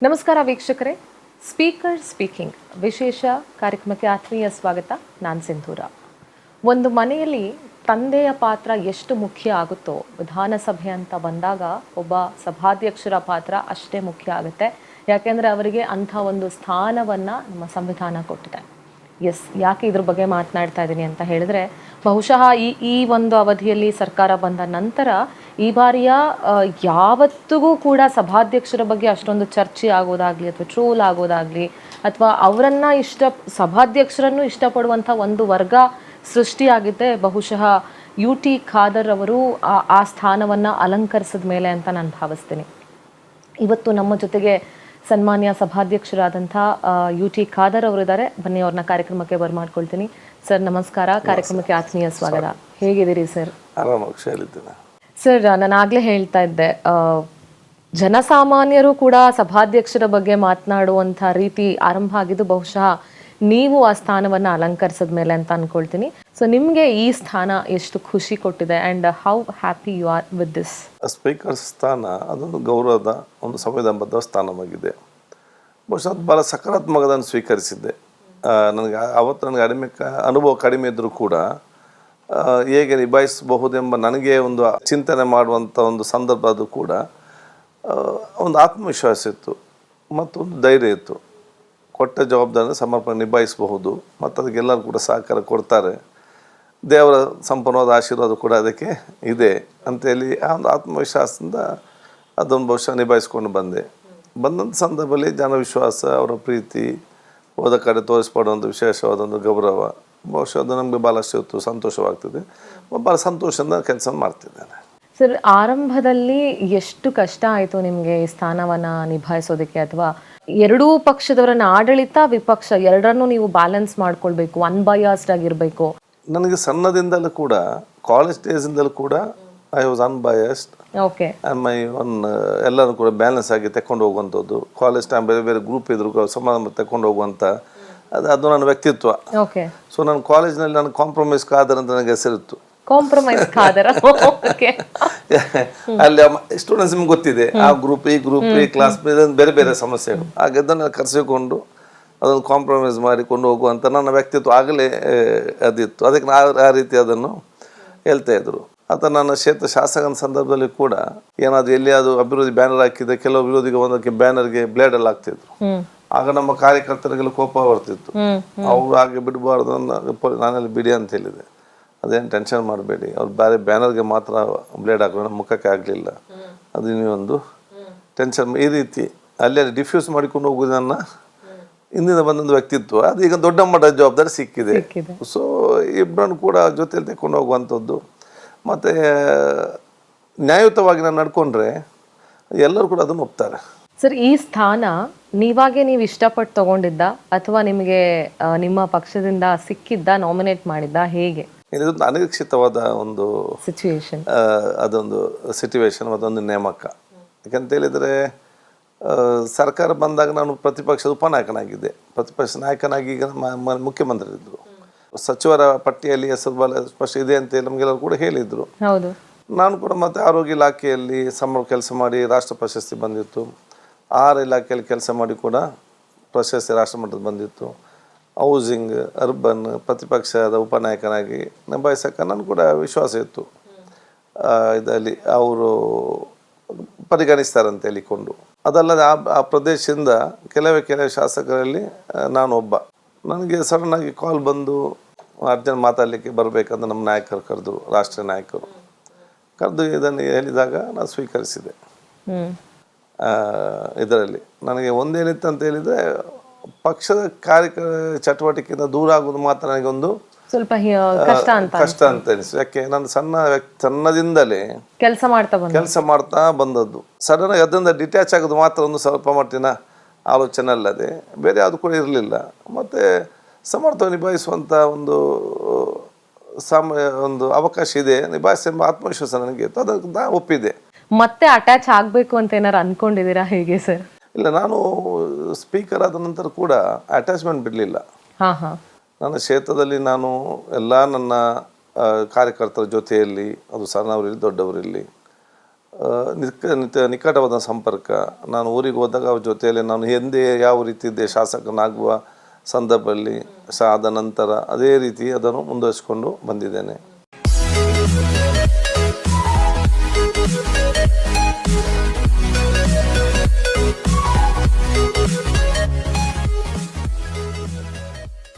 ನಮಸ್ಕಾರ ವೀಕ್ಷಕರೇ, speaker speaking ವಿಶೇಷ ಕಾರ್ಯಕ್ರಮಕ್ಕೆ ಆತ್ಮೀಯ ಸ್ವಾಗತ. ನಾನು ಸಿಂಧೂರ. ಒಂದು ಮನೆಯಲ್ಲಿ ತಂದೆಯ ಪಾತ್ರ ಎಷ್ಟು ಮುಖ್ಯ ಆಗುತ್ತೋ ವಿಧಾನಸಭೆ ಅಂತ ಬಂದಾಗ ಒಬ್ಬ ಸಭಾಧ್ಯಕ್ಷರ ಪಾತ್ರ ಅಷ್ಟೇ ಮುಖ್ಯ ಆಗುತ್ತೆ. ಯಾಕೆಂದರೆ ಅವರಿಗೆ ಅಂಥ ಒಂದು ಸ್ಥಾನವನ್ನು ನಮ್ಮ ಸಂವಿಧಾನ ಕೊಟ್ಟಿದೆ. ಯಾಕೆ ಇದ್ರ ಬಗ್ಗೆ ಮಾತನಾಡ್ತಾ ಇದ್ದೀನಿ ಅಂತ ಹೇಳಿದ್ರೆ, ಬಹುಶಃ ಈ ಒಂದು ಅವಧಿಯಲ್ಲಿ ಸರ್ಕಾರ ಬಂದ ನಂತರ ಈ ಬಾರಿಯ ಯಾವತ್ತಿಗೂ ಕೂಡ ಸಭಾಧ್ಯಕ್ಷರ ಬಗ್ಗೆ ಅಷ್ಟೊಂದು ಚರ್ಚೆ ಆಗೋದಾಗ್ಲಿ ಅಥವಾ ಟ್ರೋಲ್ ಆಗೋದಾಗ್ಲಿ ಅಥವಾ ಅವರನ್ನ ಸಭಾಧ್ಯಕ್ಷರನ್ನು ಇಷ್ಟಪಡುವಂಥ ಒಂದು ವರ್ಗ ಸೃಷ್ಟಿಯಾಗಿದೆ ಬಹುಶಃ UT ಖಾದರ್ ಅವರು ಆ ಸ್ಥಾನವನ್ನು ಅಲಂಕರಿಸಿದ ಮೇಲೆ ಅಂತ ನಾನು ಭಾವಿಸ್ತೀನಿ. ಇವತ್ತು ನಮ್ಮ ಜೊತೆಗೆ ಸನ್ಮಾನ್ಯ ಸಭಾಧ್ಯಕ್ಷರಾದಂಥ UT ಖಾದರ್ ಅವರಿದ್ದಾರೆ. ಬನ್ನಿ ಅವ್ರನ್ನ ಕಾರ್ಯಕ್ರಮಕ್ಕೆ ಬರ್ಮಾಡ್ಕೊಳ್ತೀನಿ. ಸರ್ ನಮಸ್ಕಾರ, ಕಾರ್ಯಕ್ರಮಕ್ಕೆ ಆತ್ಮೀಯ ಸ್ವಾಗತ. ಹೇಗಿದ್ದೀರಿ ಸರ್? ಸರ್, ನಾನು ಆಗಲೇ ಹೇಳ್ತಾ ಇದ್ದೆ, ಜನಸಾಮಾನ್ಯರು ಕೂಡ ಸಭಾಧ್ಯಕ್ಷರ ಬಗ್ಗೆ ಮಾತನಾಡುವಂಥ ರೀತಿ ಆರಂಭ ಆಗಿದ್ದು ಬಹುಶಃ ನೀವು ಆ ಸ್ಥಾನವನ್ನು ಅಲಂಕರಿಸಿದ ಮೇಲೆ ಅಂತ ಅನ್ಕೊಳ್ತೀನಿ. ಸೊ ನಿಮಗೆ ಈ ಸ್ಥಾನ ಎಷ್ಟು ಖುಷಿ ಕೊಟ್ಟಿದೆ and how happy you are with this? Speaker ಸ್ಥಾನ ಅದೊಂದು ಗೌರವದ ಒಂದು ಸಂವಿಧಾನಬದ್ಧ ಸ್ಥಾನವಾಗಿದೆ. ಬಹುಶಃ ಅದು ಭಾಳ ಸಕಾರಾತ್ಮಕದನ್ನು ಸ್ವೀಕರಿಸಿದ್ದೆ. ನನಗೆ ಅನುಭವ ಕಡಿಮೆ ಇದ್ದರೂ ಕೂಡ ಹೇಗೆ ನಿಭಾಯಿಸಬಹುದೆಂಬ ನನಗೆ ಒಂದು ಚಿಂತನೆ ಮಾಡುವಂಥ ಒಂದು ಸಂದರ್ಭ ಅದು ಕೂಡ ಒಂದು ಆತ್ಮವಿಶ್ವಾಸ ಇತ್ತು, ಮತ್ತೊಂದು ಧೈರ್ಯ ಇತ್ತು. ಕೊಟ್ಟ ಜವಾಬ್ದಾರಿನ ಸಮರ್ಪಣೆ ನಿಭಾಯಿಸಬಹುದು ಮತ್ತು ಅದಕ್ಕೆಲ್ಲರೂ ಕೂಡ ಸಹಕಾರ ಕೊಡ್ತಾರೆ. ದೇವರ ಸಂಪೂರ್ಣವಾದ ಆಶೀರ್ವಾದ ಕೂಡ ಅದಕ್ಕೆ ಇದೆ ಅಂತೇಳಿ ಆ ಒಂದು ಆತ್ಮವಿಶ್ವಾಸದಿಂದ ಅದನ್ನು ಬಹುಶಃ ನಿಭಾಯಿಸ್ಕೊಂಡು ಬಂದಂಥ ಸಂದರ್ಭದಲ್ಲಿ ಜನವಿಶ್ವಾಸ, ಅವರ ಪ್ರೀತಿ, ಹೋದ ಕಡೆ ತೋರಿಸ್ಪಡುವಂಥ ವಿಶೇಷವಾದ ಒಂದು ಗೌರವ, ಬಹುಶಃ ಅದು ನಮಗೆ ಭಾಳಷ್ಟು ಸಂತೋಷವಾಗ್ತದೆ. ಭಾಳ ಸಂತೋಷದಿಂದ ಕೆಲಸ ಮಾಡ್ತಿದ್ದೇನೆ. ಸರ್, ಆರಂಭದಲ್ಲಿ ಎಷ್ಟು ಕಷ್ಟ ಆಯಿತು ನಿಮಗೆ ಈ ಸ್ಥಾನವನ್ನು ನಿಭಾಯಿಸೋದಕ್ಕೆ? ಅಥವಾ ಎರಡೂ ಪಕ್ಷದವರನ್ನ ಆಡಳಿತ ವಿಪಕ್ಷ ಎರಡನ್ನೂ ನೀವು ಬ್ಯಾಲೆನ್ಸ್ ಮಾಡ್ಕೊಳ್ಬೇಕು, ಅನ್ಬಯಾಸ್ಡ್ ಆಗಿರಬೇಕು? ನನಗೆ ಸಣ್ಣದಿಂದಲೂ ಕೂಡ, ಕಾಲೇಜ್ ಡೇಸಿಂದಲೂ ಕೂಡ I was unbiased. Okay. My one ಎಲ್ಲರೂ ಕೂಡ ಬ್ಯಾಲೆನ್ಸ್ ಆಗಿ ತೆಕ್ಕೊಂಡು ಹೋಗುವಂಥದ್ದು. ಕಾಲೇಜ್ ಟೈಮ್ ಬೇರೆ ಬೇರೆ ಗ್ರೂಪ್ ಇದ್ರು ಸಮಾರಂಭ ತೆಕ್ಕೊಂಡು ಹೋಗುವಂಥ ಅದು ನನ್ನ ವ್ಯಕ್ತಿತ್ವ. ಓಕೆ. ಸೊ ನಾನು ಕಾಲೇಜ್ನಲ್ಲಿ ನಾನು ಕಾಂಪ್ರಮೈಸ್ ಖಾದರ್ ಅಂತ ನನಗೆ ಹೆಸರಿತ್ತು. ಕಾಂಪ್ರಮೈಸ್ ಖಾದರ್. ಅಲ್ಲಿ ಸ್ಟೂಡೆಂಟ್ಸ್ ನಿಮ್ಗೆ ಗೊತ್ತಿದೆ, ಆ ಗ್ರೂಪ್ ಈ ಗ್ರೂಪ್ ಈ ಕ್ಲಾಸ್ ಬೇರೆ ಬೇರೆ ಸಮಸ್ಯೆಗಳು. ಹಾಗೆ ಅದನ್ನು ಕರೆಸಿಕೊಂಡು ಅದನ್ನು ಕಾಂಪ್ರಮೈಸ್ ಮಾಡಿಕೊಂಡು ಹೋಗುವಂಥ ನನ್ನ ವ್ಯಕ್ತಿತ್ವ ಆಗಲೇ ಅದಿತ್ತು. ಅದಕ್ಕೆ ಆ ರೀತಿ ಅದನ್ನು ಹೇಳ್ತಾ ಇದ್ರು. ಅಥವಾ ನನ್ನ ಕ್ಷೇತ್ರ ಶಾಸಕನ ಸಂದರ್ಭದಲ್ಲಿ ಕೂಡ ಏನಾದರೂ ಎಲ್ಲಿ ಅದು ಅಭಿವೃದ್ಧಿ ಬ್ಯಾನರ್ ಹಾಕಿದೆ, ಕೆಲವು ವಿರೋಧಿಗೆ ಒಂದಕ್ಕೆ ಬ್ಯಾನರ್ಗೆ ಬ್ಲೇಡಲ್ಲಿ ಹಾಕ್ತಿದ್ರು. ಆಗ ನಮ್ಮ ಕಾರ್ಯಕರ್ತರಿಗೆಲ್ಲ ಕೋಪ ಬರ್ತಿತ್ತು. ಅವ್ರು ಹಾಗೆ ಬಿಡಬಾರ್ದು, ನಾನಲ್ಲಿ ಬಿಡಿ ಅಂತ ಹೇಳಿದೆ. ಅದೇನು ಟೆನ್ಷನ್ ಮಾಡಬೇಡಿ, ಅವ್ರು ಬೇರೆ ಬ್ಯಾನರ್ಗೆ ಮಾತ್ರ ಬ್ಲೇಡ್ ಹಾಕೋಣ, ಮುಖಕ್ಕೆ ಆಗಲಿಲ್ಲ, ಅದು ನೀವೊಂದು ಟೆನ್ಷನ್ ಈ ರೀತಿ ಅಲ್ಲಿ ಡಿಫ್ಯೂಸ್ ಮಾಡಿಕೊಂಡು ಹೋಗೋದು ನನ್ನ ಹಿಂದಿನ ಬಂದೊಂದು ವ್ಯಕ್ತಿತ್ವ. ಅದು ಈಗ ದೊಡ್ಡ ಮಟ್ಟದ ಜವಾಬ್ದಾರಿ ಸಿಕ್ಕಿದೆ. ಸೊ ಇಬ್ಬರನ್ನು ಕೂಡ ಜೊತೆಯಲ್ಲಿ ತೆಕ್ಕೊಂಡು ಹೋಗುವಂಥದ್ದು ಮತ್ತು ನ್ಯಾಯಯುತವಾಗಿ ನಾನು ನಡ್ಕೊಂಡ್ರೆ ಎಲ್ಲರೂ ಕೂಡ ಅದನ್ನು ಒಪ್ತಾರೆ. ಸರ್, ಈ ಸ್ಥಾನ ನೀವು ಇಷ್ಟಪಟ್ಟು ತಗೊಂಡಿದ್ದ ಅಥವಾ ನಿಮಗೆ ನಿಮ್ಮ ಪಕ್ಷದಿಂದ ಸಿಕ್ಕಿದ್ದ, ನಾಮಿನೇಟ್ ಮಾಡಿದ್ದ, ಹೇಗೆ? ಇದೊಂದು ಅನಿರೀಕ್ಷಿತವಾದ ಒಂದು ಸಿಚುವೇಶನ್, ಅದೊಂದು ಸಿಚುವೇಶನ್, ಅದೊಂದು ನೇಮಕ. ಯಾಕಂತ ಹೇಳಿದರೆ ಸರ್ಕಾರ ಬಂದಾಗ ನಾನು ಪ್ರತಿಪಕ್ಷದ ಉಪನಾಯಕನಾಗಿದ್ದೆ. ಪ್ರತಿಪಕ್ಷ ನಾಯಕನಾಗಿ ಈಗ ಮುಖ್ಯಮಂತ್ರಿ ಇದ್ದರು. ಸಚಿವರ ಪಟ್ಟಿಯಲ್ಲಿ ಹೆಸರು ಬಲ ಸ್ಪಷ್ಟ ಇದೆ ಅಂತ ನಮಗೆಲ್ಲರೂ ಕೂಡ ಹೇಳಿದರು. ಹೌದು. ನಾನು ಕೂಡ ಮತ್ತು ಆರೋಗ್ಯ ಇಲಾಖೆಯಲ್ಲಿ ಕೆಲಸ ಮಾಡಿ ರಾಷ್ಟ್ರ ಪ್ರಶಸ್ತಿ ಬಂದಿತ್ತು. ಆಹಾರ ಇಲಾಖೆಯಲ್ಲಿ ಕೆಲಸ ಮಾಡಿ ಕೂಡ ಪ್ರಶಸ್ತಿ ರಾಷ್ಟ್ರಮಟ್ಟದ ಬಂದಿತ್ತು. ಹೌಸಿಂಗ್, ಅರ್ಬನ್ ಪ್ರತಿಪಕ್ಷದ ಉಪನಾಯಕನಾಗಿ ನಿಭಾಯಿಸೋಕೆ ನನಗೆ ಕೂಡ ವಿಶ್ವಾಸ ಇತ್ತು. ಇದರಲ್ಲಿ ಅವರು ಪರಿಗಣಿಸ್ತಾರೆ ಅಂತ ಹೇಳಿಕೊಂಡು. ಅದಲ್ಲದೆ ಆ ಪ್ರದೇಶದಿಂದ ಕೆಲವೇ ಶಾಸಕರಲ್ಲಿ ನಾನು ಒಬ್ಬ. ನನಗೆ ಸಡನ್ನಾಗಿ ಕಾಲ್ ಬಂದು ಅರ್ಜೆಂಟ್ ಮಾತಾಡಲಿಕ್ಕೆ ಬರಬೇಕಂತ ನಮ್ಮ ನಾಯಕರು ಕರೆದರು, ರಾಷ್ಟ್ರೀಯ ನಾಯಕರು ಕರೆದು ಇದನ್ನು ಹೇಳಿದಾಗ ನಾನು ಸ್ವೀಕರಿಸಿದೆ. ಇದರಲ್ಲಿ ನನಗೆ ಒಂದೇನಿತ್ತು ಅಂತ ಹೇಳಿದರೆ, ಪಕ್ಷದ ಚಟುವಟಿಕೆಯಿಂದ ದೂರ ಆಗೋದು ಮಾತ್ರ ನನಗೊಂದು ಸ್ವಲ್ಪ ಕಷ್ಟ ಅಂತ ಅನಿಸ್ತು. ಯಾಕೆ ನಾನು ಸಣ್ಣದಿಂದಲೇ ಕೆಲಸ ಮಾಡ್ತಾ ಬಂದದ್ದು. ಸಡನ್ ಆಗಿ ಅದರಿಂದ ಡಿಟ್ಯಾಚ್ ಆಗೋದು ಮಾತ್ರ ಒಂದು ಸ್ವಲ್ಪ ಮಟ್ಟಿನ ಆಲೋಚನೆ ಅಲ್ಲದೆ ಬೇರೆ ಯಾವುದು ಕೂಡ ಇರಲಿಲ್ಲ. ಮತ್ತು ಸಮರ್ಥವಾಗಿ ನಿಭಾಯಿಸುವಂಥ ಒಂದು ಅವಕಾಶ ಇದೆ, ನಿಭಾಯಿಸುವ ಆತ್ಮವಿಶ್ವಾಸ ನನಗೆ ಇತ್ತು. ಅದಕ್ಕೆ ನಾನು ಒಪ್ಪಿದೆ. ಮತ್ತೆ ಅಟ್ಯಾಚ್ ಆಗಬೇಕು ಅಂತ ಏನಾರು ಅನ್ಕೊಂಡಿದ್ದೀರಾ, ಹೇಗೆ ಸರ್? ಇಲ್ಲ, ನಾನು ಸ್ಪೀಕರ್ ಆದ ನಂತರ ಕೂಡ ಅಟ್ಯಾಚ್ಮೆಂಟ್ ಬಿಡಲಿಲ್ಲ. ನನ್ನ ಕ್ಷೇತ್ರದಲ್ಲಿ ನಾನು ಎಲ್ಲ ನನ್ನ ಕಾರ್ಯಕರ್ತರ ಜೊತೆಯಲ್ಲಿ, ಅದು ಸಣ್ಣವರಿರಲಿ ದೊಡ್ಡವರಿರಲಿ, ನಿಕಟವಾದ ಸಂಪರ್ಕ. ನಾನು ಊರಿಗೆ ಹೋದಾಗ ಅವ್ರ ಜೊತೆಯಲ್ಲಿ ನಾನು ಹಿಂದೆ ಯಾವ ರೀತಿ ಇದ್ದೆ ಶಾಸಕನಾಗುವ ಸಂದರ್ಭದಲ್ಲಿ ಆದ ನಂತರ ಅದೇ ರೀತಿ ಅದನ್ನು ಮುಂದುವರಿಸಿಕೊಂಡು ಬಂದಿದ್ದೇನೆ.